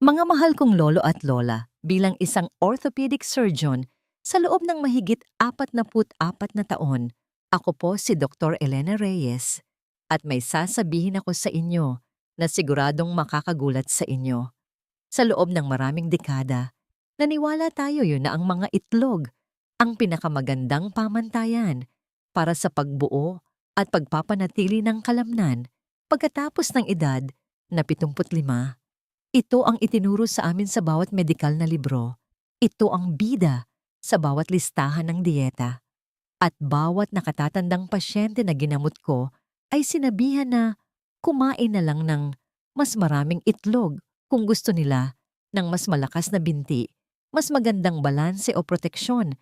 Mga mahal kong lolo at lola, bilang isang orthopedic surgeon, sa loob ng mahigit 44 na taon, ako po si Dr. Elena Reyes at may sasabihin ako sa inyo na siguradong makakagulat sa inyo. Sa loob ng maraming dekada, naniwala tayo yun na ang mga itlog ang pinakamagandang pamantayan para sa pagbuo at pagpapanatili ng kalamnan pagkatapos ng edad na 75. Ito ang itinuro sa amin sa bawat medikal na libro. Ito ang bida sa bawat listahan ng dieta. At bawat nakatatandang pasyente na ginamot ko ay sinabihan na kumain na lang ng mas maraming itlog kung gusto nila ng mas malakas na binti, mas magandang balanse o proteksyon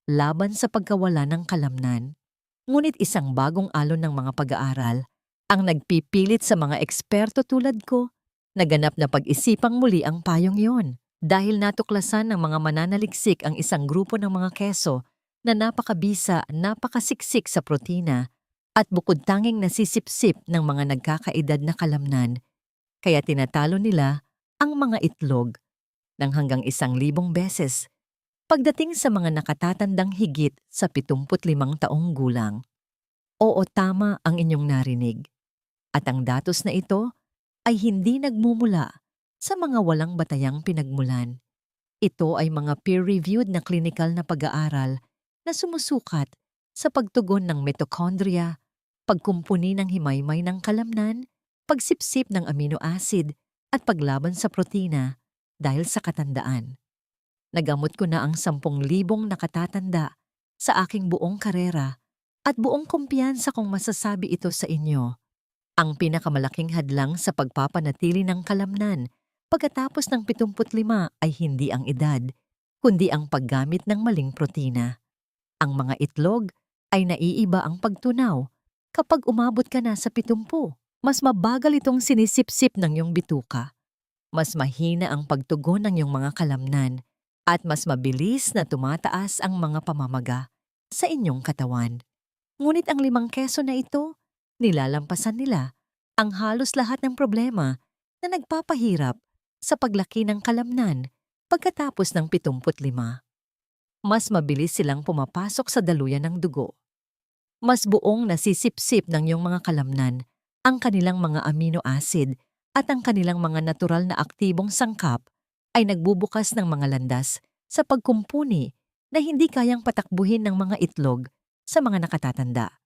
laban sa pagkawala ng kalamnan. Ngunit isang bagong alon ng mga pag-aaral ang nagpipilit sa mga eksperto tulad ko na ganap na pag-isipang muli ang payong yon dahil natuklasan ng mga mananaliksik ang isang grupo ng mga keso na napakabisa, napakasiksik sa protina at bukod tanging nasisipsip ng mga nagkakaedad na kalamnan, kaya tinatalo nila ang mga itlog ng hanggang 1,000 beses pagdating sa mga nakatatandang higit sa 75 taong gulang. Oo, tama ang inyong narinig. At ang datos na ito ay hindi nagmumula sa mga walang batayang pinagmulan. Ito ay mga peer-reviewed na klinikal na pag-aaral na sumusukat sa pagtugon ng mitochondria, pagkumpuni ng himaymay ng kalamnan, pagsipsip ng amino acid at paglaban sa protina dahil sa katandaan. Nagamot ko na ang 10,000 nakatatanda sa aking buong karera at buong kumpiyansa kong masasabi ito sa inyo. Ang pinakamalaking hadlang sa pagpapanatili ng kalamnan pagkatapos ng 75 ay hindi ang edad, kundi ang paggamit ng maling protina. Ang mga itlog ay naiiba ang pagtunaw kapag umabot ka na sa 70. Mas mabagal itong sinisipsip ng iyong bituka. Mas mahina ang pagtugon ng iyong mga kalamnan at mas mabilis na tumataas ang mga pamamaga sa inyong katawan. Ngunit ang 5 keso na ito, nilalampasan nila ang halos lahat ng problema na nagpapahirap sa paglaki ng kalamnan pagkatapos ng 75. Mas mabilis silang pumapasok sa daluyan ng dugo. Mas buong nasisipsip ng iyong mga kalamnan ang kanilang mga amino acid at ang kanilang mga natural na aktibong sangkap ay nagbubukas ng mga landas sa pagkumpuni na hindi kayang patakbuhin ng mga itlog sa mga nakatatanda.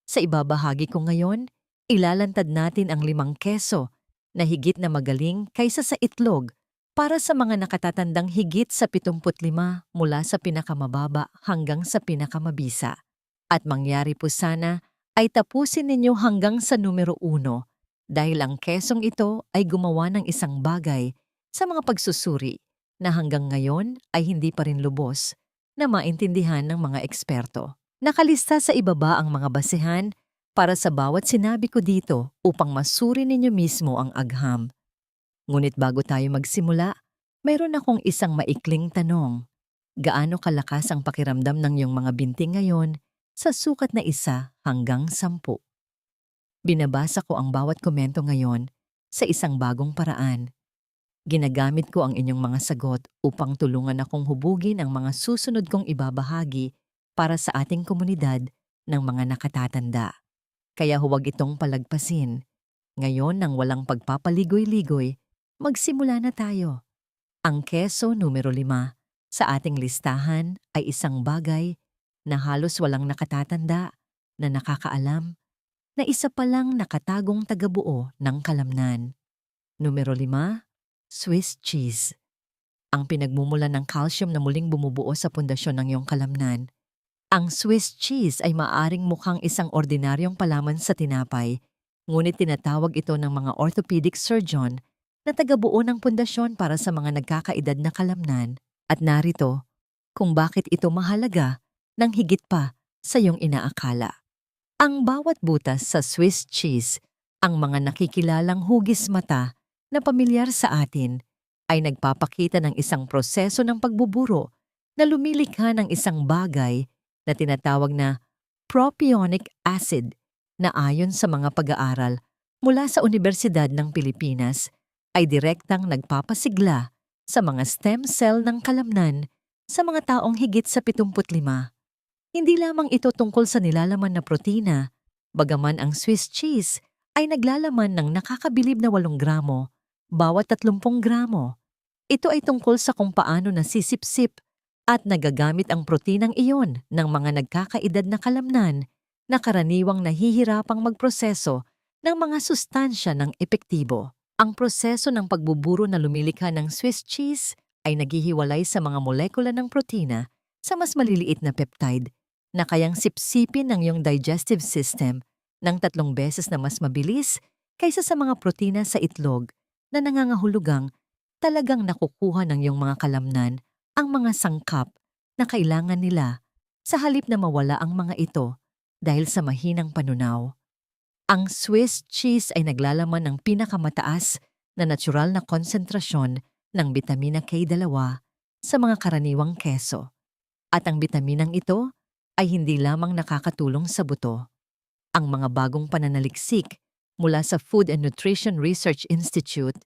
Sa ibabahagi ko ngayon, ilalantad natin ang 5 keso na higit na magaling kaysa sa itlog para sa mga nakatatandang higit sa 75 mula sa pinakamababa hanggang sa pinakamabisa. At mangyari po sana ay tapusin ninyo hanggang sa numero 1 dahil ang kesong ito ay gumawa ng isang bagay sa mga pagsusuri na hanggang ngayon ay hindi pa rin lubos na maintindihan ng mga eksperto. Nakalista sa ibaba ang mga basehan para sa bawat sinabi ko dito upang masuri ninyo mismo ang agham. Ngunit bago tayo magsimula, mayroon akong isang maikling tanong. Gaano kalakas ang pakiramdam ng iyong mga binti ngayon sa sukat na 1 hanggang 10? Binabasa ko ang bawat komento ngayon sa isang bagong paraan. Ginagamit ko ang inyong mga sagot upang tulungan akong hubugin ang mga susunod kong ibabahagi para sa ating komunidad ng mga nakatatanda. Kaya huwag itong palagpasin. Ngayon nang walang pagpapaligoy-ligoy, magsimula na tayo. Ang keso numero 5 sa ating listahan ay isang bagay na halos walang nakatatanda na nakakaalam na isa palang nakatagong tagabuo ng kalamnan. Numero 5, Swiss cheese. Ang pinagmumulan ng calcium na muling bumubuo sa pundasyon ng iyong kalamnan. Ang Swiss cheese ay maaring mukhang isang ordinaryong palaman sa tinapay, ngunit tinatawag ito ng mga orthopedic surgeon na tagabuo ng pundasyon para sa mga nagkakaedad na kalamnan. At narito kung bakit ito mahalaga ng higit pa sa iyong inaakala. Ang bawat butas sa Swiss cheese, ang mga nakikilalang hugis mata na pamilyar sa atin, ay nagpapakita ng isang proseso ng pagbuburo na lumilikha ng isang bagay na tinatawag na propionic acid na ayon sa mga pag-aaral mula sa Universidad ng Pilipinas ay direktang nagpapasigla sa mga stem cell ng kalamnan sa mga taong higit sa 75. Hindi lamang ito tungkol sa nilalaman na protina, bagaman ang Swiss cheese ay naglalaman ng nakakabilib na 8 gramo bawat 30 gramo. Ito ay tungkol sa kung paano nasisipsip at nagagamit ang protinang iyon ng mga nagkakaedad na kalamnan na karaniwang nahihirapang magproseso ng mga sustansya ng epektibo. Ang proseso ng pagbuburo na lumilikha ng Swiss cheese ay naghihiwalay sa mga molekula ng protina sa mas maliliit na peptide na kayang sipsipin ng iyong digestive system ng 3 beses na mas mabilis kaysa sa mga protina sa itlog na nangangahulugang talagang nakukuha ng iyong mga kalamnan ang mga sangkap na kailangan nila sa halip na mawala ang mga ito dahil sa mahinang panunaw. Ang Swiss cheese ay naglalaman ng pinakamataas na natural na konsentrasyon ng bitamina K2 sa mga karaniwang keso. At ang bitaminang ito ay hindi lamang nakakatulong sa buto. Ang mga bagong pananaliksik mula sa Food and Nutrition Research Institute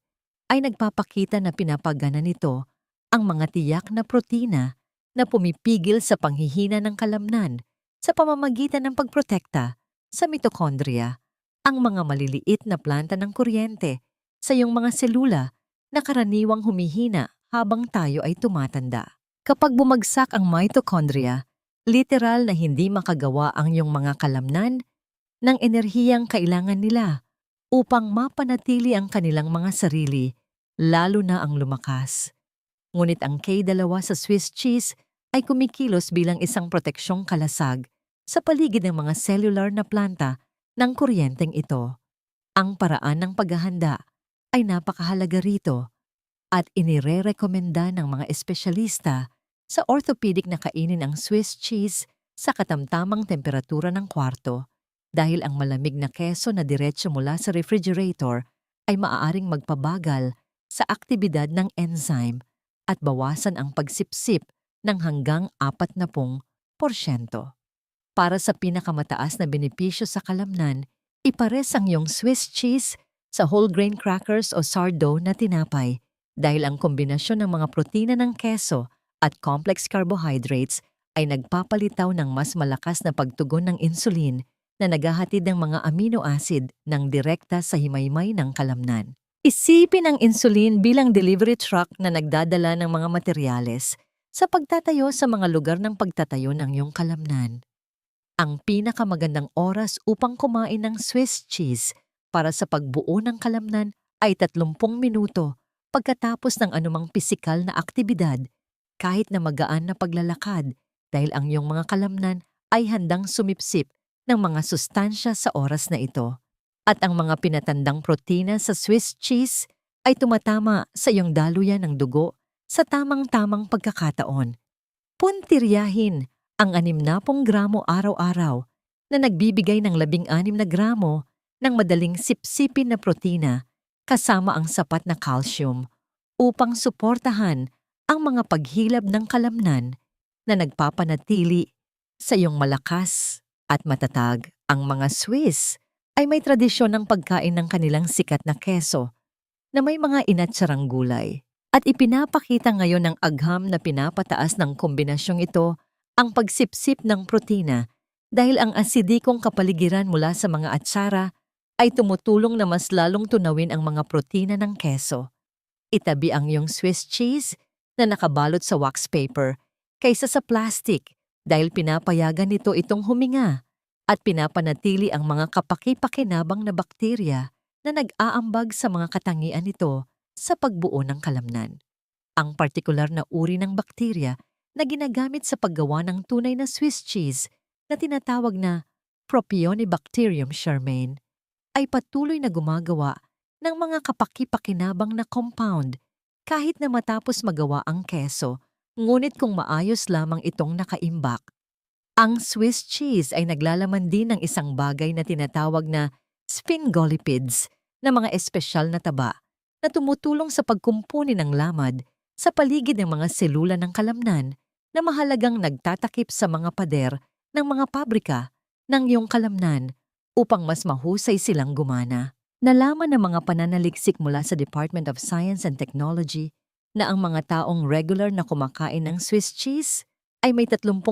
ay nagpapakita na pinapagana nito ang mga tiyak na protina na pumipigil sa panghihina ng kalamnan sa pamamagitan ng pagprotekta sa mitochondria, ang mga maliliit na planta ng kuryente sa iyong mga selula na karaniwang humihina habang tayo ay tumatanda. Kapag bumagsak ang mitochondria, literal na hindi makagawa ang iyong mga kalamnan ng enerhiyang kailangan nila upang mapanatili ang kanilang mga sarili, lalo na ang lumakas. Ngunit ang K2 sa Swiss cheese ay kumikilos bilang isang proteksyong kalasag sa paligid ng mga cellular na planta ng kuryenteng ito. Ang paraan ng paghahanda ay napakahalaga rito at inirerekomenda ng mga espesyalista sa orthopedic na kainin ang Swiss cheese sa katamtamang temperatura ng kwarto dahil ang malamig na keso na diretso mula sa refrigerator ay maaaring magpabagal sa aktibidad ng enzyme at bawasan ang pagsipsip ng hanggang 40%. Para sa pinakamataas na benepisyo sa kalamnan, ipares ang iyong Swiss cheese sa whole grain crackers o sourdough na tinapay dahil ang kombinasyon ng mga protina ng keso at complex carbohydrates ay nagpapalitaw ng mas malakas na pagtugon ng insulin na naghahatid ng mga amino acid ng direkta sa himaymay ng kalamnan. Isipin ang insulin bilang delivery truck na nagdadala ng mga materyales sa pagtatayo sa mga lugar ng pagtatayo ng iyong kalamnan. Ang pinakamagandang oras upang kumain ng Swiss cheese para sa pagbuo ng kalamnan ay 30 minuto pagkatapos ng anumang pisikal na aktibidad, kahit na magaan na paglalakad dahil ang iyong mga kalamnan ay handang sumipsip ng mga sustansya sa oras na ito. At ang mga pinatandang protina sa Swiss cheese ay tumatama sa iyong daluyan ng dugo sa tamang-tamang pagkakataon. Puntiryahin ang 60 gramo araw-araw na nagbibigay ng 16 na gramo ng madaling sipsipin na protina kasama ang sapat na calcium upang suportahan ang mga paghilab ng kalamnan na nagpapanatili sa iyong malakas at matatag. Ang mga Swiss ay may tradisyon ng pagkain ng kanilang sikat na keso na may mga inatsarang gulay. At ipinapakita ngayon ng agham na pinapataas ng kombinasyong ito ang pagsipsip ng protina dahil ang asidikong kapaligiran mula sa mga atsara ay tumutulong na mas lalong tunawin ang mga protina ng keso. Itabi ang iyong Swiss cheese na nakabalot sa wax paper kaysa sa plastic dahil pinapayagan nito itong huminga at pinapanatili ang mga kapaki-pakinabang na bakterya na nag-aambag sa mga katangian nito sa pagbuo ng kalamnan. Ang partikular na uri ng bakterya na ginagamit sa paggawa ng tunay na Swiss cheese na tinatawag na Propionibacterium sherman ay patuloy na gumagawa ng mga kapaki-pakinabang na compound kahit na matapos magawa ang keso, ngunit kung maayos lamang itong nakaimbak. Ang Swiss cheese ay naglalaman din ng isang bagay na tinatawag na sphingolipids na mga espesyal na taba na tumutulong sa pagkumpuni ng lamad sa paligid ng mga selula ng kalamnan na mahalagang nagtatakip sa mga pader ng mga pabrika ng iyong kalamnan upang mas mahusay silang gumana. Nalaman ng mga pananaliksik mula sa Department of Science and Technology na ang mga taong regular na kumakain ng Swiss cheese ay may 30%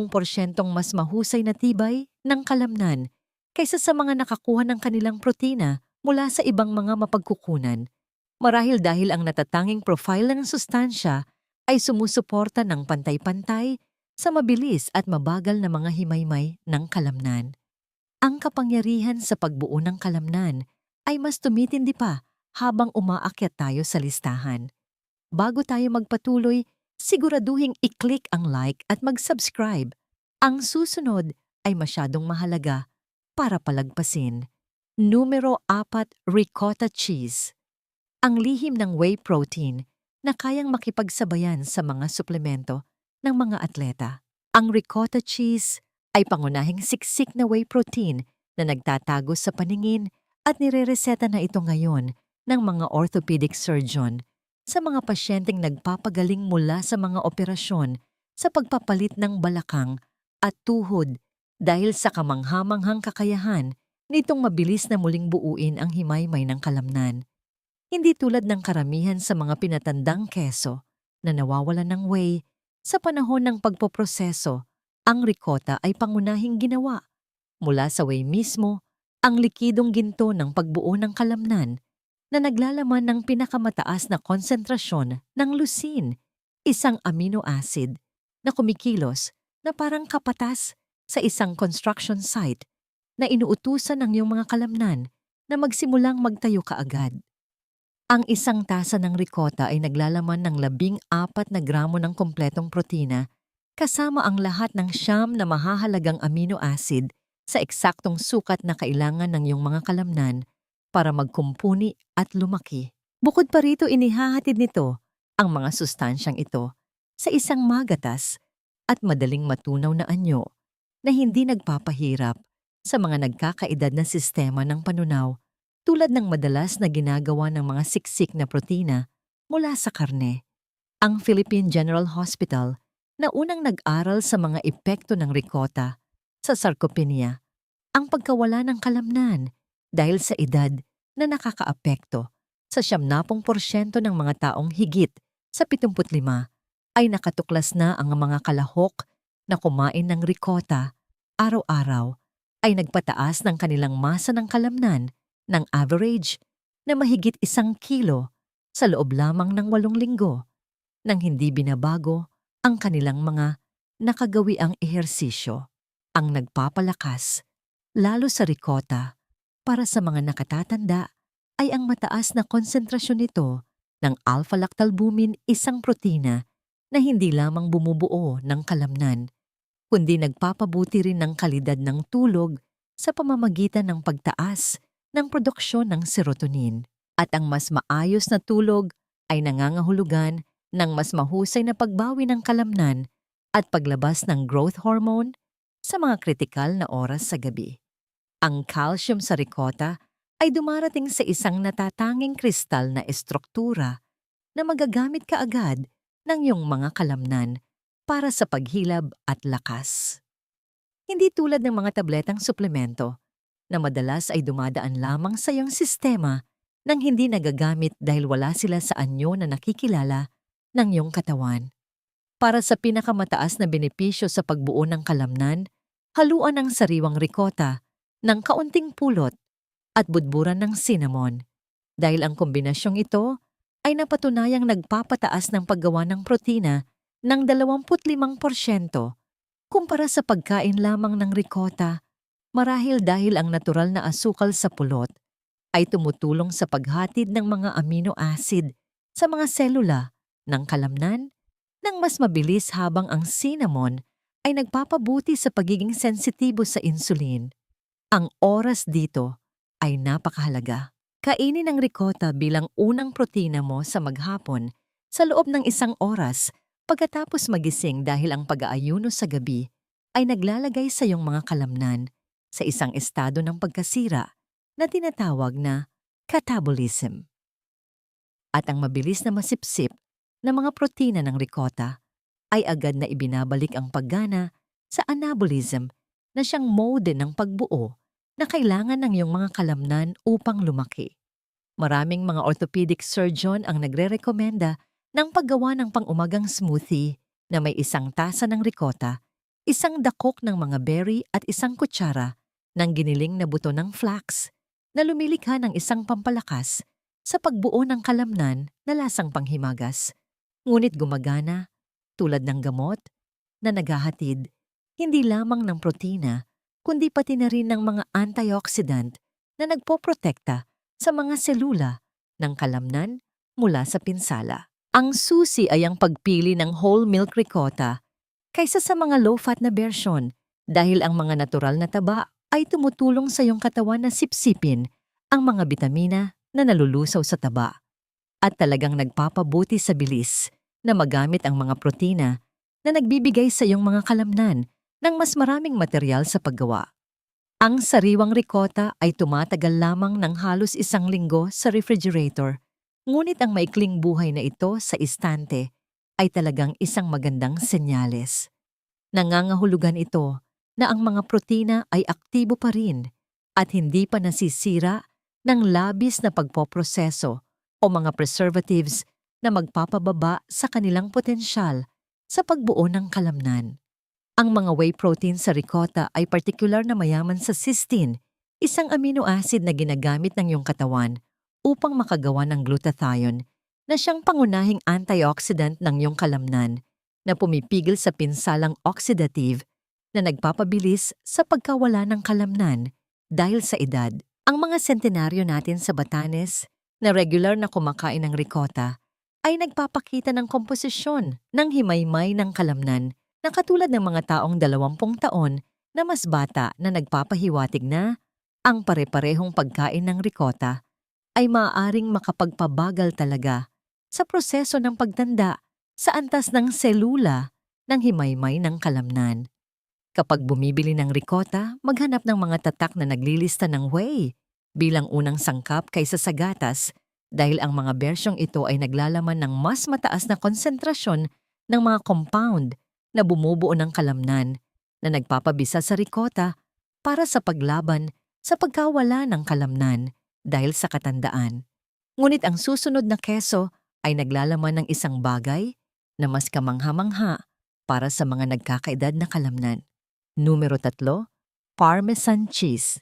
mas mahusay na tibay ng kalamnan kaysa sa mga nakakuha ng kanilang protina mula sa ibang mga mapagkukunan. Marahil dahil ang natatanging profile ng sustansya ay sumusuporta ng pantay-pantay sa mabilis at mabagal na mga himaymay ng kalamnan. Ang kapangyarihan sa pagbuo ng kalamnan ay mas tumitindi pa habang umaakyat tayo sa listahan. Bago tayo magpatuloy, siguraduhing i-click ang like at mag-subscribe. Ang susunod ay masyadong mahalaga para palagpasin. Numero 4, ricotta cheese. Ang lihim ng whey protein na kayang makipagsabayan sa mga suplemento ng mga atleta. Ang ricotta cheese ay pangunahing siksik na whey protein na nagtatago sa paningin at nirereseta na ito ngayon ng mga orthopedic surgeon sa mga pasyenteng nagpapagaling mula sa mga operasyon sa pagpapalit ng balakang at tuhod dahil sa kamanghamanghang kakayahan nitong mabilis na muling buuin ang himaymay ng kalamnan. Hindi tulad ng karamihan sa mga pinatandang keso na nawawalan ng whey sa panahon ng pagpoproseso, ang ricotta ay pangunahing ginawa mula sa whey mismo, ang likidong ginto ng pagbuo ng kalamnan na naglalaman ng pinakamataas na konsentrasyon ng leucine, isang amino acid na kumikilos na parang kapatas sa isang construction site na inuutusan ng iyong mga kalamnan na magsimulang magtayo kaagad. Ang isang tasa ng ricotta ay naglalaman ng 14 na gramo ng kompletong protina kasama ang lahat ng 9 na mahahalagang amino acid sa eksaktong sukat na kailangan ng iyong mga kalamnan para magkumpuni at lumaki. Bukod pa rito, inihahatid nito ang mga sustansyang ito sa isang magatas at madaling matunaw na anyo na hindi nagpapahirap sa mga nagkakaedad na sistema ng panunaw tulad ng madalas na ginagawa ng mga siksik na protina mula sa karne. Ang Philippine General Hospital na unang nag-aral sa mga epekto ng ricotta sa sarcopenia, ang pagkawala ng kalamnan dahil sa edad na nakakaapekto sa 70% ng mga taong higit sa 75 ay nakatuklas na ang mga kalahok na kumain ng ricotta araw-araw ay nagpataas ng kanilang masa ng kalamnan ng average na mahigit 1 kilo sa loob lamang ng 8 linggo nang hindi binabago ang kanilang mga nakagawiang ehersisyo. Ang nagpapalakas, lalo sa ricotta, para sa mga nakatatanda ay ang mataas na konsentrasyon nito ng alpha-lactalbumin, isang protina na hindi lamang bumubuo ng kalamnan, kundi nagpapabuti rin ng kalidad ng tulog sa pamamagitan ng pagtaas ng produksyon ng serotonin. At ang mas maayos na tulog ay nangangahulugan ng mas mahusay na pagbawi ng kalamnan at paglabas ng growth hormone sa mga kritikal na oras sa gabi. Ang calcium sa ricotta ay dumarating sa isang natatanging kristal na estruktura na magagamit kaagad ng iyong mga kalamnan para sa paghilab at lakas. Hindi tulad ng mga tabletang suplemento na madalas ay dumadaan lamang sa iyong sistema nang hindi nagagamit dahil wala sila sa anyo na nakikilala ng iyong katawan. Para sa pinakamataas na benepisyo sa pagbuo ng kalamnan, haluan ang sariwang ricotta ng kaunting pulot at budburan ng cinnamon dahil ang kombinasyong ito ay napatunayang nagpapataas ng paggawa ng protina ng 25% kumpara sa pagkain lamang ng ricotta, marahil dahil ang natural na asukal sa pulot ay tumutulong sa paghatid ng mga amino acid sa mga selula ng kalamnan nang mas mabilis habang ang cinnamon ay nagpapabuti sa pagiging sensitibo sa insulin. Ang oras dito ay napakahalaga. Kainin ang ricotta bilang unang protina mo sa maghapon sa loob ng 1 oras pagkatapos magising dahil ang pag-aayuno sa gabi ay naglalagay sa iyong mga kalamnan sa isang estado ng pagkasira na tinatawag na catabolism. At ang mabilis na masipsip na mga protina ng ricotta ay agad na ibinabalik ang paggana sa anabolism na siyang mode ng pagbuo na kailangan ng iyong mga kalamnan upang lumaki. Maraming mga orthopedic surgeon ang nagre-rekomenda ng paggawa ng pang-umagang smoothie na may isang tasa ng ricotta, isang dakok ng mga berry at isang kutsara ng giniling na buto ng flax na lumilikha ng isang pampalakas sa pagbuo ng kalamnan na lasang panghimagas. Ngunit gumagana, tulad ng gamot, na naghahatid hindi lamang ng protina, kundi pati na rin ng mga antioxidant na nagpoprotekta sa mga selula ng kalamnan mula sa pinsala. Ang susi ay ang pagpili ng whole milk ricotta kaysa sa mga low-fat na bersyon dahil ang mga natural na taba ay tumutulong sa iyong katawan na sipsipin ang mga bitamina na nalulusaw sa taba at talagang nagpapabuti sa bilis na magamit ang mga protina na nagbibigay sa iyong mga kalamnan ng mas maraming material sa paggawa. Ang sariwang ricotta ay tumatagal lamang ng halos 1 linggo sa refrigerator, ngunit ang maikling buhay na ito sa istante ay talagang isang magandang senyales. Nangangahulugan ito na ang mga protina ay aktibo pa rin at hindi pa nasisira ng labis na pagpoproseso o mga preservatives na magpapababa sa kanilang potensyal sa pagbuo ng kalamnan. Ang mga whey protein sa ricotta ay partikular na mayaman sa cysteine, isang amino acid na ginagamit ng iyong katawan upang makagawa ng glutathione na siyang pangunahing antioxidant ng iyong kalamnan na pumipigil sa pinsalang oxidative na nagpapabilis sa pagkawala ng kalamnan dahil sa edad. Ang mga sentenaryo natin sa Batanes na regular na kumakain ng ricotta ay nagpapakita ng komposisyon ng himaymay ng kalamnan na katulad ng mga taong 20 taon na mas bata na nagpapahiwatig na ang pare-parehong pagkain ng ricotta ay maaaring makapagpabagal talaga sa proseso ng pagtanda sa antas ng selula ng himaymay ng kalamnan. Kapag bumibili ng ricotta, maghanap ng mga tatak na naglilista ng whey bilang unang sangkap kaysa sa gatas dahil ang mga bersyong ito ay naglalaman ng mas mataas na konsentrasyon ng mga compound na bumubuo ng kalamnan na nagpapabisa sa ricotta para sa paglaban sa pagkawala ng kalamnan dahil sa katandaan. Ngunit ang susunod na keso ay naglalaman ng isang bagay na mas kamangha-mangha para sa mga nagkakaedad na kalamnan. Numero 3, Parmesan cheese,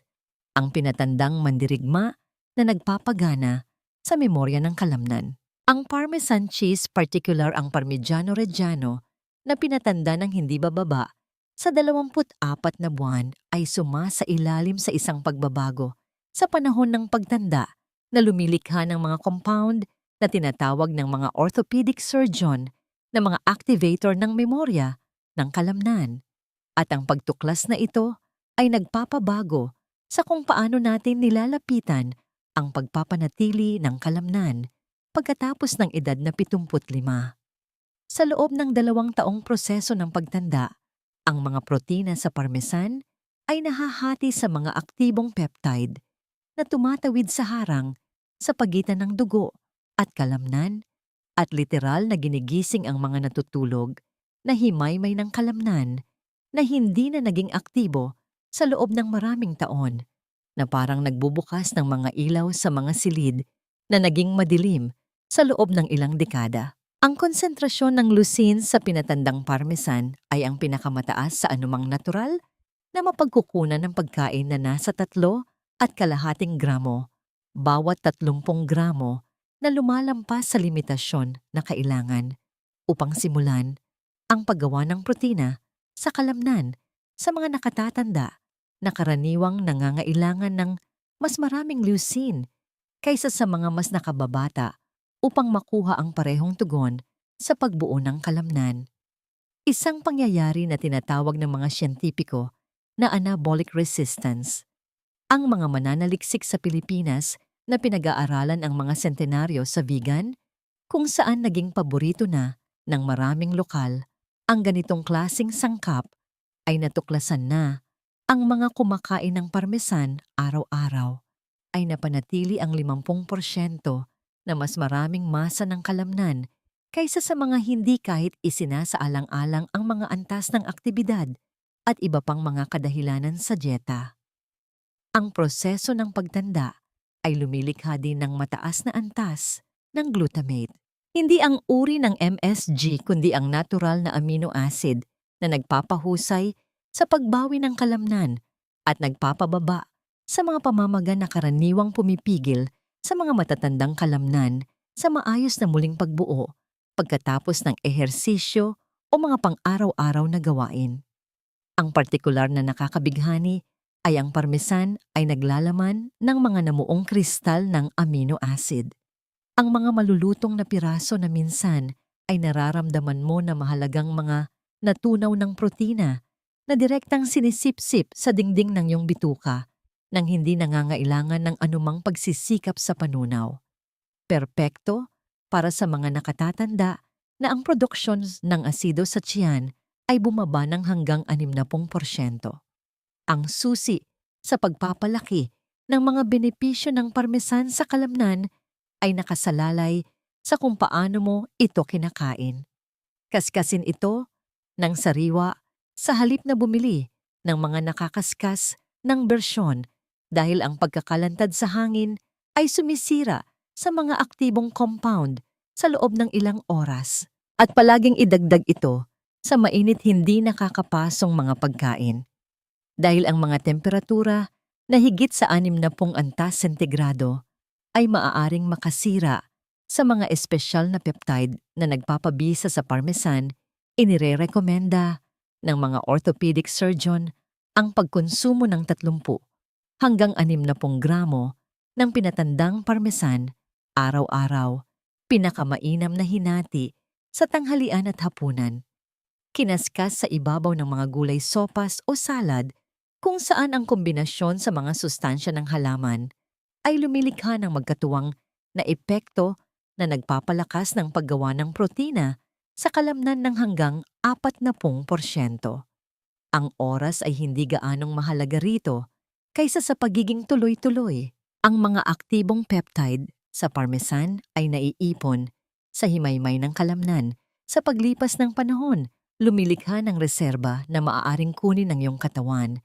ang pinatandang mandirigma na nagpapagana sa memorya ng kalamnan. Ang Parmesan cheese, particular ang Parmigiano Reggiano, na pinatanda ng hindi bababa sa 24 na buwan ay sumasailalim sa isang pagbabago sa panahon ng pagtanda na lumilikha ng mga compound na tinatawag ng mga orthopedic surgeon na mga activator ng memorya ng kalamnan. At ang pagtuklas na ito ay nagpapabago sa kung paano natin nilalapitan ang pagpapanatili ng kalamnan pagkatapos ng edad na 75. Sa loob ng 2 taong proseso ng pagtanda, ang mga protina sa parmesan ay nahahati sa mga aktibong peptide na tumatawid sa harang sa pagitan ng dugo at kalamnan at literal na ginigising ang mga natutulog na himaymay ng kalamnan na hindi na naging aktibo sa loob ng maraming taon na parang nagbubukas ng mga ilaw sa mga silid na naging madilim sa loob ng ilang dekada. Ang konsentrasyon ng leucine sa pinatandang parmesan ay ang pinakamataas sa anumang natural na mapagkukunan ng pagkain na nasa 3.2 gramo bawat 30 gramo na lumalampas sa limitasyon na kailangan upang simulan ang paggawa ng protina sa kalamnan sa mga nakatatanda na karaniwang nangangailangan ng mas maraming leucine kaysa sa mga mas nakababata upang makuha ang parehong tugon sa pagbuo ng kalamnan. Isang pangyayari na tinatawag ng mga siyentipiko na anabolic resistance. Ang mga mananaliksik sa Pilipinas na pinag-aaralan ang mga sentenaryo sa vegan, kung saan naging paborito na ng maraming lokal, ang ganitong klasing sangkap ay natuklasan na ang mga kumakain ng parmesan araw-araw ay napanatili ang 50% na mas maraming masa ng kalamnan kaysa sa mga hindi kahit isinasaalang-alang ang mga antas ng aktibidad at iba pang mga kadahilanan sa dieta. Ang proseso ng pagtanda ay lumilikha din ng mataas na antas ng glutamate. Hindi ang uri ng MSG kundi ang natural na amino acid na nagpapahusay sa pagbawi ng kalamnan at nagpapababa sa mga pamamaga na karaniwang pumipigil sa mga matatandang kalamnan sa maayos na muling pagbuo pagkatapos ng ehersisyo o mga pang-araw-araw na gawain. Ang partikular na nakakabighani ay ang parmesan ay naglalaman ng mga namuong kristal ng amino acid. Ang mga malulutong na piraso na minsan ay nararamdaman mo na mahalagang mga natunaw ng protina na direktang sinisip-sip sa dingding ng iyong bituka nang hindi nangangailangan ng anumang pagsisikap sa panunaw. Perpekto para sa mga nakatatanda na ang produksyon ng asido sa tiyan ay bumaba ng hanggang 60%. Ang susi sa pagpapalaki ng mga benepisyo ng parmesan sa kalamnan ay nakasalalay sa kung paano mo ito kinakain. Kaskasin ito ng sariwa sa halip na bumili ng mga nakakaskas ng bersyon dahil ang pagkakalantad sa hangin ay sumisira sa mga aktibong compound sa loob ng ilang oras at palaging idagdag ito sa mainit hindi nakakapasong mga pagkain. Dahil ang mga temperatura na higit sa 60 antas sentigrado ay maaaring makasira sa mga espesyal na peptide na nagpapabisa sa parmesan, inirerekomenda ng mga orthopedic surgeon ang pagkonsumo ng 30 hanggang 60 gramo ng pinatandang parmesan araw-araw, pinakamainam na hinati sa tanghalian at hapunan. Kinaskas sa ibabaw ng mga gulay sopas o salad kung saan ang kombinasyon sa mga sustansya ng halaman ay lumilikha ng magkatuwang na epekto na nagpapalakas ng paggawa ng protina sa kalamnan ng hanggang 40%. Ang oras ay hindi gaanong mahalaga rito kaysa sa pagiging tuloy-tuloy. Ang mga aktibong peptide sa parmesan ay naiipon sa himaymay ng kalamnan sa paglipas ng panahon, lumilikha ng reserba na maaaring kunin ng iyong katawan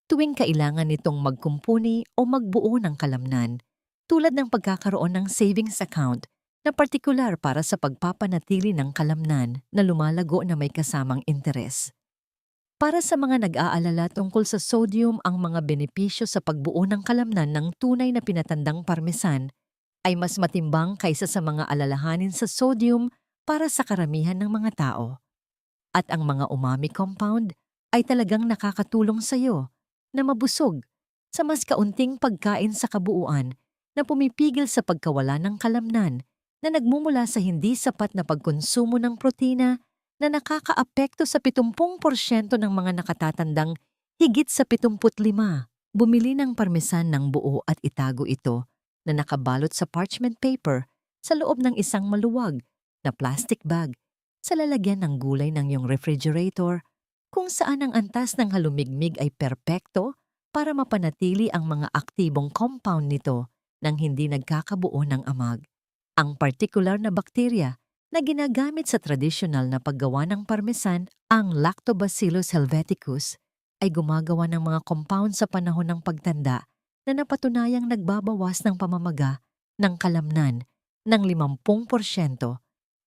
tuwing kailangan nitong magkumpuni o magbuo ng kalamnan, tulad ng pagkakaroon ng savings account na partikular para sa pagpapanatili ng kalamnan na lumalago na may kasamang interes. Para sa mga nag-aalala tungkol sa sodium, ang mga benepisyo sa pagbuo ng kalamnan ng tunay na pinatandang parmesan ay mas matimbang kaysa sa mga alalahanin sa sodium para sa karamihan ng mga tao. At ang mga umami compound ay talagang nakakatulong sa iyo na mabusog sa mas kaunting pagkain sa kabuuan na pumipigil sa pagkawala ng kalamnan na nagmumula sa hindi sapat na pagkonsumo ng protina na nakakaapekto sa 70% ng mga nakatatandang higit sa 75. Bumili ng parmesan ng buo at itago ito na nakabalot sa parchment paper sa loob ng isang maluwag na plastic bag sa lalagyan ng gulay ng iyong refrigerator kung saan ang antas ng halumigmig ay perpekto para mapanatili ang mga aktibong compound nito nang hindi nagkakabuo ng amag. Ang partikular na bakterya na ginagamit sa tradisyonal na paggawa ng parmesan, ang Lactobacillus helveticus, ay gumagawa ng mga compound sa panahon ng pagtanda na napatunayang nagbabawas ng pamamaga ng kalamnan ng 50%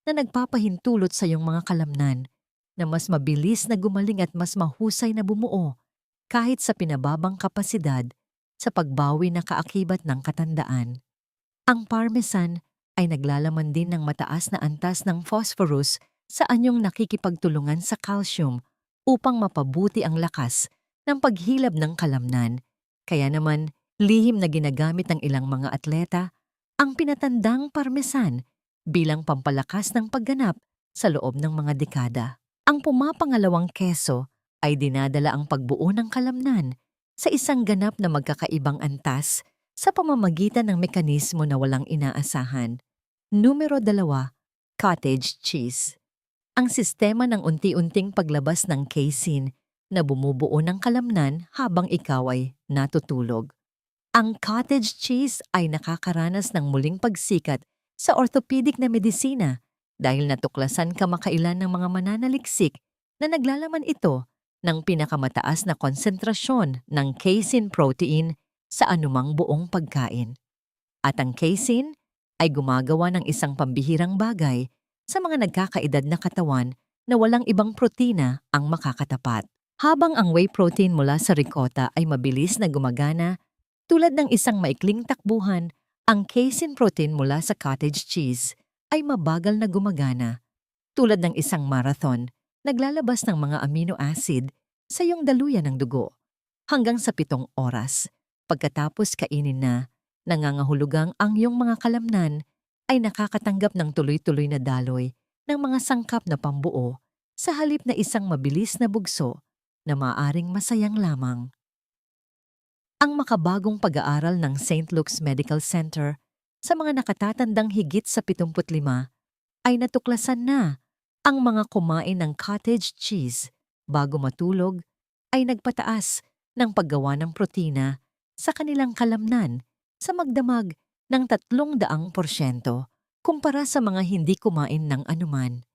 na nagpapahintulot sa iyong mga kalamnan na mas mabilis na gumaling at mas mahusay na bumuo kahit sa pinababang kapasidad sa pagbawi na kaakibat ng katandaan. Ang parmesan ay naglalaman din ng mataas na antas ng phosphorus sa anyong nakikipagtulungan sa calcium upang mapabuti ang lakas ng paghilab ng kalamnan. Kaya naman, lihim na ginagamit ng ilang mga atleta ang pinatandang parmesan bilang pampalakas ng pagganap sa loob ng mga dekada. Ang pumapangalawang keso ay dinadala ang pagbuo ng kalamnan sa isang ganap na magkakaibang antas sa pamamagitan ng mekanismo na walang inaasahan. Numero 2, cottage cheese. Ang sistema ng unti-unting paglabas ng casein na bumubuo ng kalamnan habang ikaw ay natutulog. Ang cottage cheese ay nakakaranas ng muling pagsikat sa orthopedic na medisina dahil natuklasan kamakailan ng mga mananaliksik na naglalaman ito ng pinakamataas na konsentrasyon ng casein protein sa anumang buong pagkain. At ang casein ay gumagawa ng isang pambihirang bagay sa mga nagkakaedad na katawan na walang ibang protina ang makakatapat. Habang ang whey protein mula sa ricotta ay mabilis na gumagana, tulad ng isang maikling takbuhan, ang casein protein mula sa cottage cheese ay mabagal na gumagana. Tulad ng isang marathon, naglalabas ng mga amino acid sa iyong daluyan ng dugo hanggang sa 7 oras. Pagkatapos kainin na, nangangahulugang ang iyong mga kalamnan ay nakakatanggap ng tuloy-tuloy na daloy ng mga sangkap na pambuo sa halip na isang mabilis na bugso na maaring masayang lamang. Ang makabagong pag-aaral ng St. Luke's Medical Center sa mga nakatatandang higit sa 75 ay natuklasan na ang mga kumain ng cottage cheese bago matulog ay nagpataas ng paggawa ng protina sa kanilang kalamnan sa magdamag ng 300% kumpara sa mga hindi kumain ng anuman.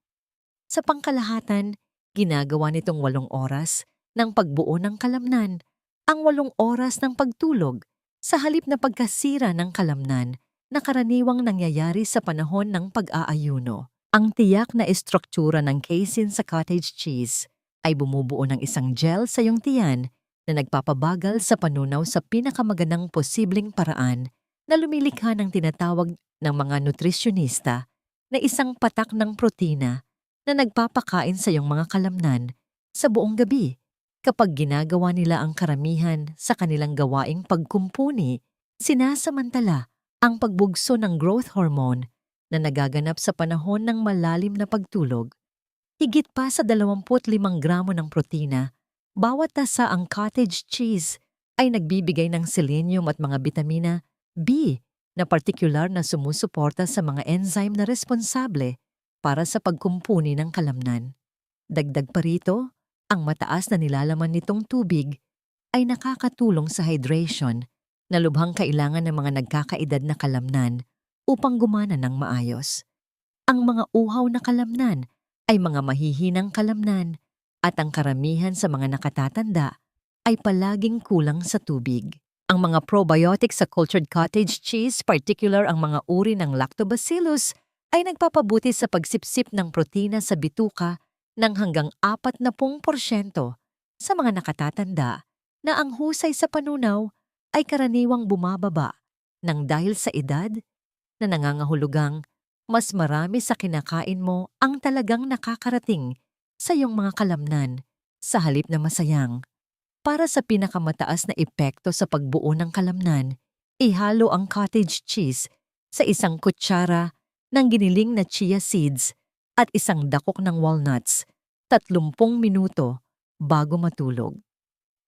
Sa pangkalahatan, ginagawa nitong 8 oras ng pagbuo ng kalamnan ang 8 oras ng pagtulog sa halip na pagkasira ng kalamnan na karaniwang nangyayari sa panahon ng pag-aayuno. Ang tiyak na estruktura ng casein sa cottage cheese ay bumubuo ng isang gel sa iyong tiyan na nagpapabagal sa panunaw sa pinakamagandang posibleng paraan na lumilikha ng tinatawag ng mga nutrisyonista na isang patak ng protina na nagpapakain sa iyong mga kalamnan sa buong gabi. Kapag ginagawa nila ang karamihan sa kanilang gawaing pagkumpuni, sinasamantala ang pagbugso ng growth hormone na nagaganap sa panahon ng malalim na pagtulog. Higit pa sa 25 gramo ng protina, bawat tasa ang cottage cheese ay nagbibigay ng selenium at mga bitamina B na partikular na sumusuporta sa mga enzyme na responsable para sa pagkumpuni ng kalamnan. Dagdag pa rito, ang mataas na nilalaman nitong tubig ay nakakatulong sa hydration na lubhang kailangan ng mga nagkakaedad na kalamnan upang gumana ng maayos. Ang mga uhaw na kalamnan ay mga mahihinang kalamnan at ang karamihan sa mga nakatatanda ay palaging kulang sa tubig. Ang mga probiotic sa cultured cottage cheese, particular ang mga uri ng lactobacillus, ay nagpapabuti sa pagsipsip ng protina sa bituka ng hanggang 40% sa mga nakatatanda na ang husay sa panunaw ay karaniwang bumababa nang dahil sa edad na nangangahulugang mas marami sa kinakain mo ang talagang nakakarating sa iyong mga kalamnan sa halip na masayang. Para sa pinakamataas na epekto sa pagbuo ng kalamnan, ihalo ang cottage cheese sa isang kutsara ng giniling na chia seeds at isang dakok ng walnuts, 30 minuto bago matulog.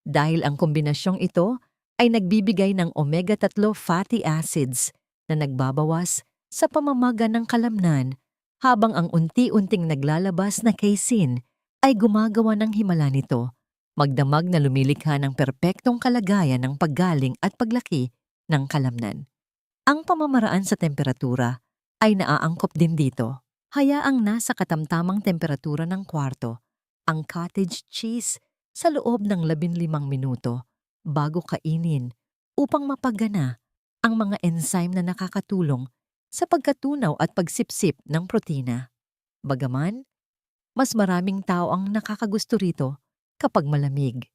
Dahil ang kombinasyong ito ay nagbibigay ng omega-3 fatty acids na nagbabawas sa pamamaga ng kalamnan habang ang unti-unting naglalabas na casein ay gumagawa ng himala nito, magdamag na lumilikha ng perpektong kalagayan ng paggaling at paglaki ng kalamnan. Ang pamamaraan sa temperatura ay naaangkop din dito. Hayaang nasa katamtamang temperatura ng kwarto ang cottage cheese sa loob ng 15 minuto bago kainin upang mapagana ang mga enzyme na nakakatulong sa pagkatunaw at pagsipsip ng protina. Bagaman, mas maraming tao ang nakakagusto rito kapag malamig.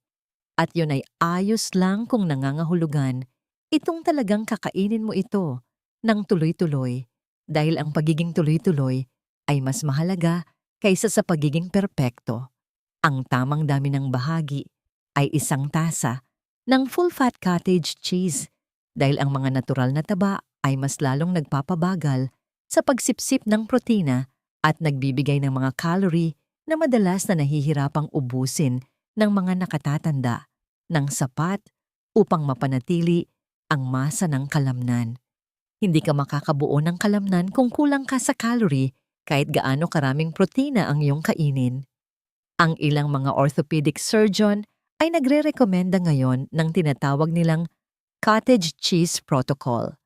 At yun ay ayos lang kung nangangahulugan, itong talagang kakainin mo ito ng tuloy-tuloy dahil ang pagiging tuloy-tuloy ay mas mahalaga kaysa sa pagiging perpekto. Ang tamang dami ng bahagi ay 1 tasa ng full-fat cottage cheese dahil ang mga natural na taba ay mas lalong nagpapabagal sa pagsipsip ng protina at nagbibigay ng mga calorie na madalas na nahihirapang ubusin ng mga nakatatanda ng sapat upang mapanatili ang masa ng kalamnan. Hindi ka makakabuo ng kalamnan kung kulang ka sa calorie kahit gaano karaming protina ang iyong kainin. Ang ilang mga orthopedic surgeon ay nagre-rekomenda ngayon ng tinatawag nilang cottage cheese protocol.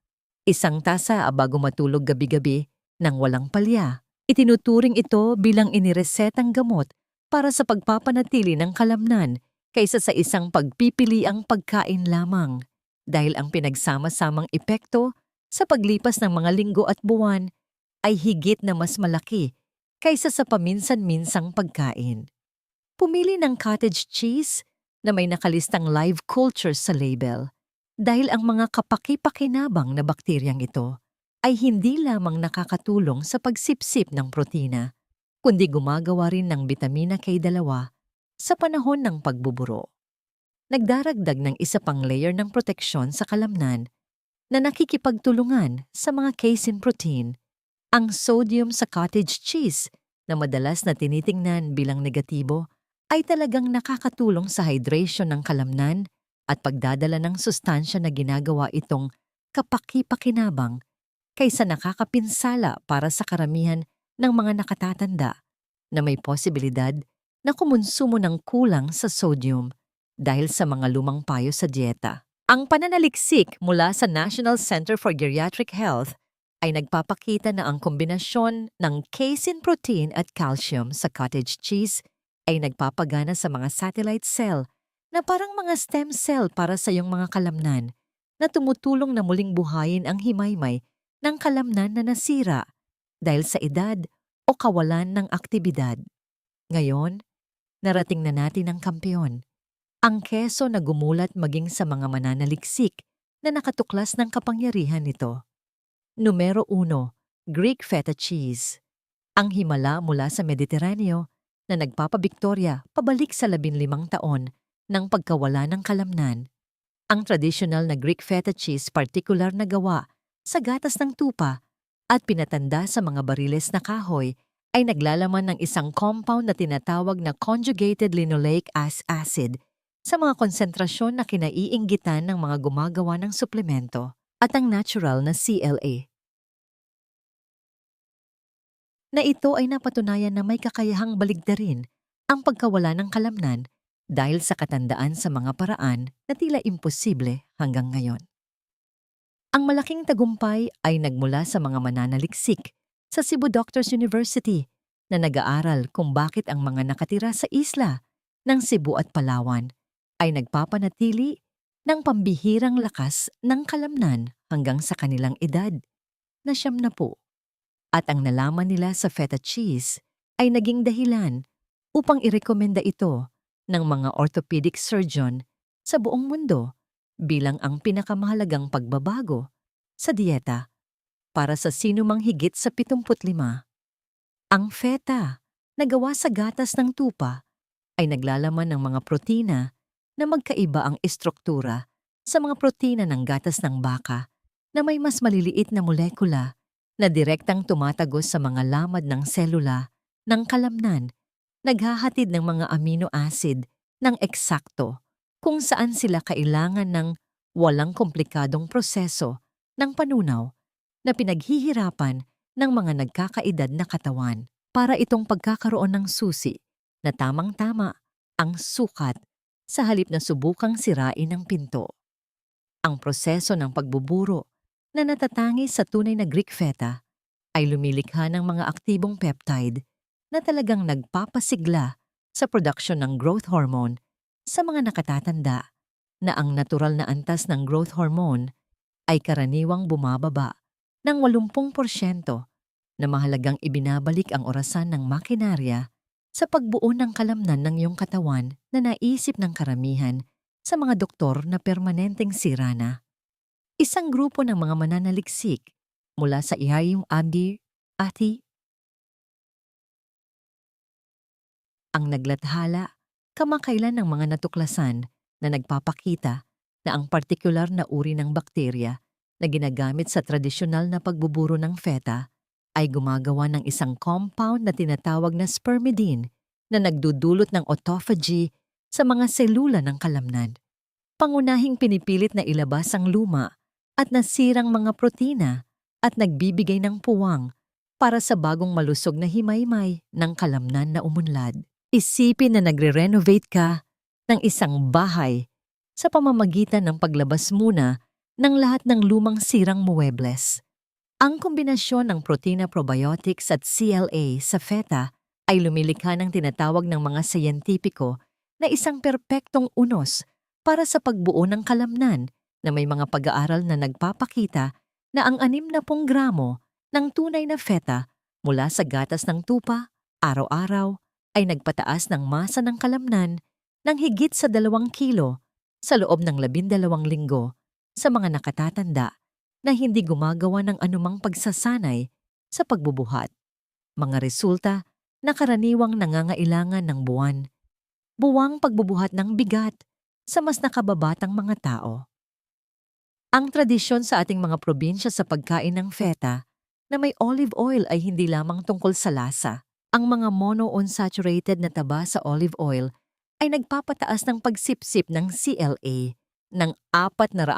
1 tasa bago matulog gabi-gabi nang walang palya. Itinuturing ito bilang iniresetang gamot para sa pagpapanatili ng kalamnan kaysa sa isang pagpipiliang pagkain lamang dahil ang pinagsama-samang epekto sa paglipas ng mga linggo at buwan ay higit na mas malaki kaysa sa paminsan-minsang pagkain. Pumili ng cottage cheese na may nakalistang live cultures sa label dahil ang mga kapaki-pakinabang na bakteryang ito ay hindi lamang nakakatulong sa pagsipsip ng protina, kundi gumagawa rin ng bitamina K2 sa panahon ng pagbuburo. Nagdaragdag ng isa pang layer ng proteksyon sa kalamnan na nakikipagtulungan sa mga casein protein, ang sodium sa cottage cheese na madalas na tinitingnan bilang negatibo ay talagang nakakatulong sa hydration ng kalamnan at pagdadala ng sustansya na ginagawa itong kapaki-pakinabang kaysa nakakapinsala para sa karamihan ng mga nakatatanda na may posibilidad na kumonsumo ng kulang sa sodium dahil sa mga lumang payo sa dieta. Ang pananaliksik mula sa National Center for Geriatric Health ay nagpapakita na ang kombinasyon ng casein protein at calcium sa cottage cheese ay nagpapagana sa mga satellite cell na parang mga stem cell para sa iyong mga kalamnan na tumutulong na muling buhayin ang himaymay ng kalamnan na nasira dahil sa edad o kawalan ng aktibidad. Ngayon, narating na natin ang kampeon. Ang keso na gumulat maging sa mga mananaliksik na nakatuklas ng kapangyarihan nito. Numero 1, Greek feta cheese. Ang himala mula sa Mediteraneo na nagpapabiktorya pabalik sa 15 taon ng pagkawala ng kalamnan. Ang traditional na Greek feta cheese partikular na gawa sa gatas ng tupa at pinatanda sa mga bariles na kahoy ay naglalaman ng isang compound na tinatawag na conjugated linoleic acid sa mga konsentrasyon na kinaiinggitan ng mga gumagawa ng suplemento at ang natural na CLA. Na ito ay napatunayan na may kakayahang baligtarin ang pagkawala ng kalamnan dahil sa katandaan sa mga paraan na tila imposible hanggang ngayon. Ang malaking tagumpay ay nagmula sa mga mananaliksik sa Cebu Doctors University na nag-aaral kung bakit ang mga nakatira sa isla ng Cebu at Palawan ay nagpapanatili ng pambihirang lakas ng kalamnan hanggang sa kanilang edad na 70. At ang nalaman nila sa feta cheese ay naging dahilan upang irekomenda ito ng mga orthopedic surgeon sa buong mundo bilang ang pinakamahalagang pagbabago sa dieta para sa sinumang higit sa 75. Ang feta na gawa sa gatas ng tupa ay naglalaman ng mga protina na magkaiba ang istruktura sa mga protina ng gatas ng baka na may mas maliliit na molekula na direktang tumatagos sa mga lamad ng selula ng kalamnan, naghahatid ng mga amino acid ng eksakto kung saan sila kailangan ng walang komplikadong proseso ng panunaw na pinaghihirapan ng mga nagkakaedad na katawan para itong pagkakaroon ng susi na tamang-tama ang sukat sa halip na subukang sirain ng pinto. Ang proseso ng pagbuburo na natatangi sa tunay na Greek feta ay lumilikha ng mga aktibong peptide na talagang nagpapasigla sa production ng growth hormone sa mga nakatatanda na ang natural na antas ng growth hormone ay karaniwang bumababa ng 80% na mahalagang ibinabalik ang orasan ng makinarya sa pagbuo ng kalamnan ng iyong katawan na naisip ng karamihan sa mga doktor na permanenteng sira na. Isang grupo ng mga mananaliksik mula sa ihayong Ati ang naglathala kamakailan ng mga natuklasan na nagpapakita na ang partikular na uri ng bakterya na ginagamit sa tradisyonal na pagbuburo ng feta ay gumagawa ng isang compound na tinatawag na spermidine na nagdudulot ng autophagy sa mga selula ng kalamnan. Pangunahing pinipilit na ilabas ang luma at nasirang mga protina at nagbibigay ng puwang para sa bagong malusog na himaymay ng kalamnan na umunlad. Isipin na nagre-renovate ka ng isang bahay sa pamamagitan ng paglabas muna ng lahat ng lumang sirang muebles. Ang kombinasyon ng protina probiotics at CLA sa feta ay lumilikha ng tinatawag ng mga siyentipiko na isang perpektong unos para sa pagbuo ng kalamnan na may mga pag-aaral na nagpapakita na ang 60 gramo ng tunay na feta mula sa gatas ng tupa araw-araw ay nagpataas ng masa ng kalamnan ng higit sa 2 kilo sa loob ng 12 linggo sa mga nakatatanda na hindi gumagawa ng anumang pagsasanay sa pagbubuhat. Mga resulta na karaniwang nangangailangan ng buwang pagbubuhat ng bigat sa mas nakababatang mga tao. Ang tradisyon sa ating mga probinsya sa pagkain ng feta na may olive oil ay hindi lamang tungkol sa lasa. Ang mga monounsaturated na taba sa olive oil ay nagpapataas ng pagsipsip ng CLA ng 400%,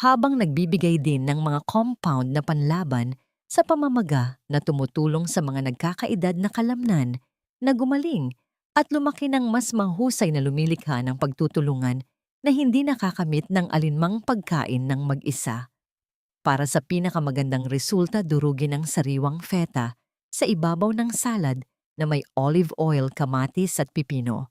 habang nagbibigay din ng mga compound na panlaban sa pamamaga na tumutulong sa mga nagkakaedad na kalamnan na gumaling at lumaki ng mas mahusay na lumilikha ng pagtutulungan na hindi nakakamit ng alinmang pagkain ng mag-isa. Para sa pinakamagandang resulta, durugin ang sariwang feta sa ibabaw ng salad na may olive oil, kamatis at pipino.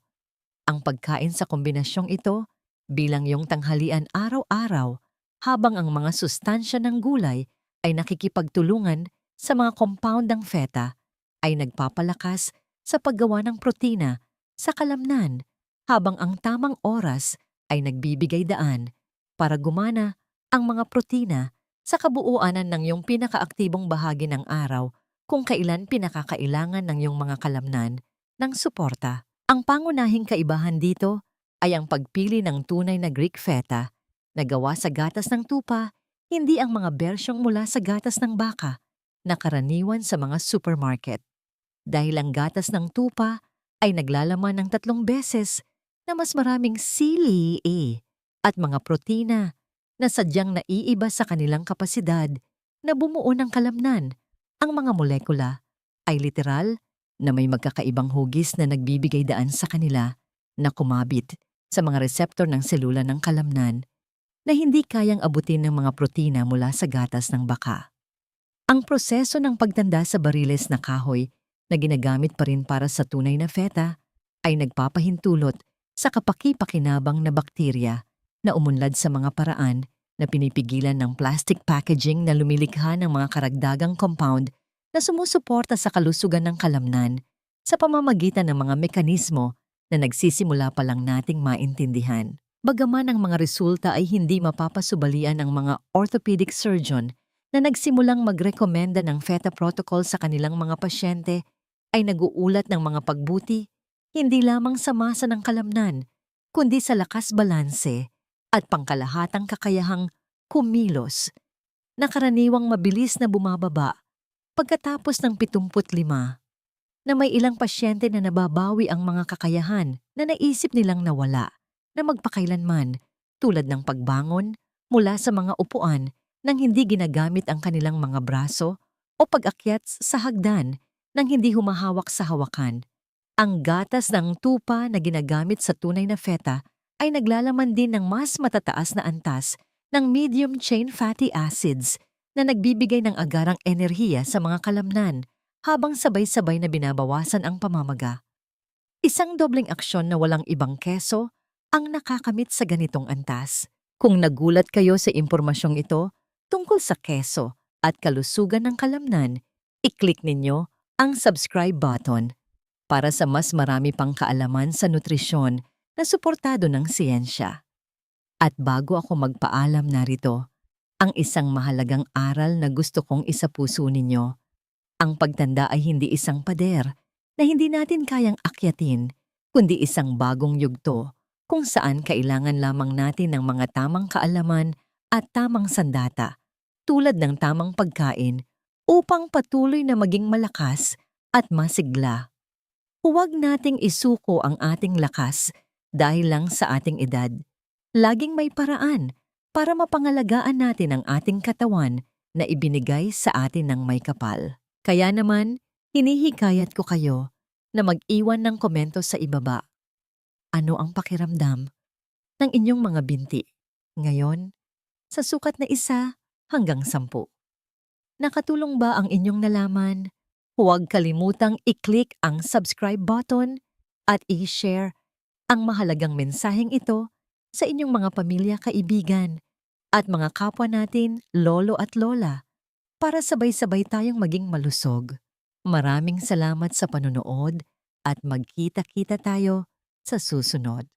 Ang pagkain sa kombinasyong ito bilang iyong tanghalian araw-araw habang ang mga sustansya ng gulay ay nakikipagtulungan sa mga compound ng feta ay nagpapalakas sa paggawa ng protina sa kalamnan, habang ang tamang oras ay nagbibigay daan para gumana ang mga protina sa kabuuanan ng iyong pinakaaktibong bahagi ng araw kung kailan pinakakailangan ng iyong mga kalamnan ng suporta. Ang pangunahing kaibahan dito ay ang pagpili ng tunay na Greek feta na gawa sa gatas ng tupa, hindi ang mga bersyong mula sa gatas ng baka na karaniwan sa mga supermarket. Dahil ang gatas ng tupa ay naglalaman ng 3 beses na mas maraming CLA at mga protina na sadyang naiiba sa kanilang kapasidad na bumuo ng kalamnan. Ang mga molekula ay literal na may magkakaibang hugis na nagbibigay daan sa kanila na kumabit sa mga reseptor ng selula ng kalamnan na hindi kayang abutin ng mga protina mula sa gatas ng baka. Ang proseso ng pagtanda sa bariles na kahoy na ginagamit pa rin para sa tunay na feta ay nagpapahintulot sa kapaki-pakinabang na bakterya na umunlad sa mga paraan na pinipigilan ng plastic packaging na lumilikha ng mga karagdagang compound na sumusuporta sa kalusugan ng kalamnan sa pamamagitan ng mga mekanismo na nagsisimula pa lang nating maintindihan. Bagaman ang mga resulta ay hindi mapapasubalian ng mga orthopedic surgeon na nagsimulang magrekomenda ng feta protocol sa kanilang mga pasyente, ay naguulat ng mga pagbuti hindi lamang sa masa ng kalamnan, kundi sa lakas balanse at pangkalahatang kakayahang kumilos na karaniwang mabilis na bumababa pagkatapos ng 75, na may ilang pasyente na nababawi ang mga kakayahan na naisip nilang nawala na magpakailanman, tulad ng pagbangon mula sa mga upuan nang hindi ginagamit ang kanilang mga braso o pag-akyat sa hagdan nang hindi humahawak sa hawakan. Ang gatas ng tupa na ginagamit sa tunay na feta ay naglalaman din ng mas matataas na antas ng medium-chain fatty acids na nagbibigay ng agarang enerhiya sa mga kalamnan habang sabay-sabay na binabawasan ang pamamaga. Isang dobleng aksyon na walang ibang keso ang nakakamit sa ganitong antas. Kung nagulat kayo sa impormasyong ito tungkol sa keso at kalusugan ng kalamnan, i-click ninyo ang subscribe button para sa mas marami pang kaalaman sa nutrisyon na suportado ng siyensya. At bago ako magpaalam, narito ang isang mahalagang aral na gusto kong isapuso ninyo. Ang pagtanda ay hindi isang pader na hindi natin kayang akyatin, kundi isang bagong yugto kung saan kailangan lamang natin ng mga tamang kaalaman at tamang sandata, tulad ng tamang pagkain, upang patuloy na maging malakas at masigla. Huwag nating isuko ang ating lakas dahil lang sa ating edad. Laging may paraan para mapangalagaan natin ang ating katawan na ibinigay sa atin ng may kapal. Kaya naman, hinihikayat ko kayo na mag-iwan ng komento sa ibaba. Ano ang pakiramdam ng inyong mga binti ngayon sa sukat na 1 hanggang 10? Nakatulong ba ang inyong nalaman? Huwag kalimutang i-click ang subscribe button at i-share ang mahalagang mensaheng ito sa inyong mga pamilya, kaibigan at mga kapwa natin, lolo at lola, para sabay-sabay tayong maging malusog. Maraming salamat sa panonood at magkita-kita tayo sa susunod.